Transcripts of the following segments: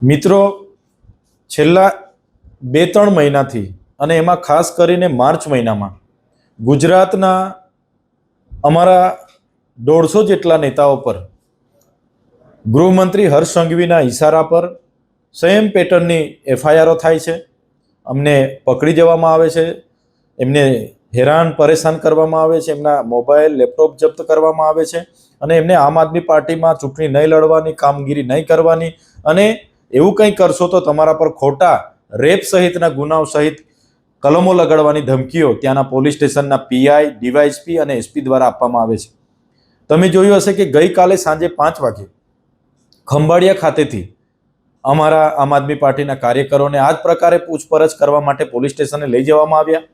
મિત્રો, છેલ્લા 2-3 મહિનાથી અને એમાં ખાસ કરીને માર્ચ મહિનામાં ગુજરાતના અમારા 150 જેટલા નેતાઓ પર ગૃહમંત્રી હર્ષ સંઘવીના ઈશારા પર સેમ પેટર્નની એફઆઈઆરો થાય છે. અમને પકડી જવામાં આવે છે, એમને હેરાન પરેશાન કરવામાં આવે છે, એમના મોબાઈલ લેપટોપ જપ્ત કરવામાં આવે છે અને એમને આમ આદમી પાર્ટીમાં ચૂંટણી નહીં લડવાની, કામગીરી નહીં કરવાની અને એવું કંઈ કરશો તો તમારા પર ખોટા રેપ સહિતના ગુનાઓ સહિત કલમો લગાડવાની ધમકીઓ ત્યાંના પોલીસ સ્ટેશનના પીઆઈ, ડીવાયએસપી અને એસપી દ્વારા આપવામાં આવે છે. તમે જોયું હશે કે ગઈકાલે સાંજે 5 વાગે ખંભાળિયા ખાતેથી અમારા આમ આદમી પાર્ટીના કાર્યકરોને આ જ પ્રકારે પૂછપરછ કરવા માટે પોલીસ સ્ટેશને લઈ જવામાં આવ્યા.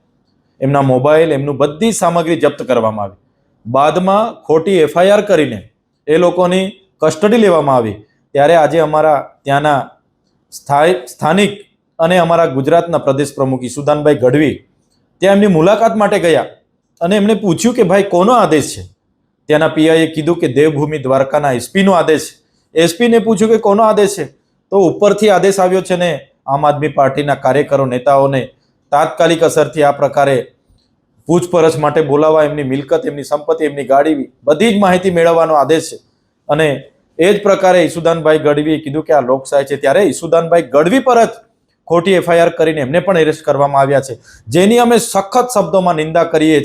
એમના મોબાઈલ, એમનું બધી સામગ્રી જપ્ત કરવામાં આવી. બાદમાં ખોટી એફઆઈઆર કરીને એ લોકોની કસ્ટડી લેવામાં આવી. ત્યારે આજે અમારા ત્યાંના સ્થાનિક અને અમારા ગુજરાતના પ્રદેશ પ્રમુખ ઈસુદાનભાઈ ગઢવી ત્યાં એમની મુલાકાત માટે ગયા અને એમણે પૂછ્યું કે ભાઈ કોનો આદેશ છે. ત્યાંના પીઆઈએ કીધું કે દેવભૂમિ દ્વારકાના એસપીનો આદેશ છે. એસપીને પૂછ્યું કે કોનો આદેશ છે, તો ઉપરથી આદેશ આવ્યો છે ને આમ આદમી પાર્ટીના કાર્યકરો, નેતાઓને તાત્કાલિક અસરથી આ પ્રકારે પૂછપરછ માટે બોલાવવા, એમની મિલકત, એમની સંપત્તિ, એમની ગાડી, બધી જ માહિતી મેળવવાનો આદેશ છે. અને એ જ પ્રકારે ઈસુદાનભાઈ ગઢવીએ કીધું કે આ લોકશાહી છે. ત્યારે ઈસુદાનભાઈ ગઢવી પર જ ખોટી એફઆઈઆર કરીને એમને પણ એરેસ્ટ કરવામાં આવ્યા છે, જેની અમે સખત શબ્દોમાં નિંદા કરીએ છીએ.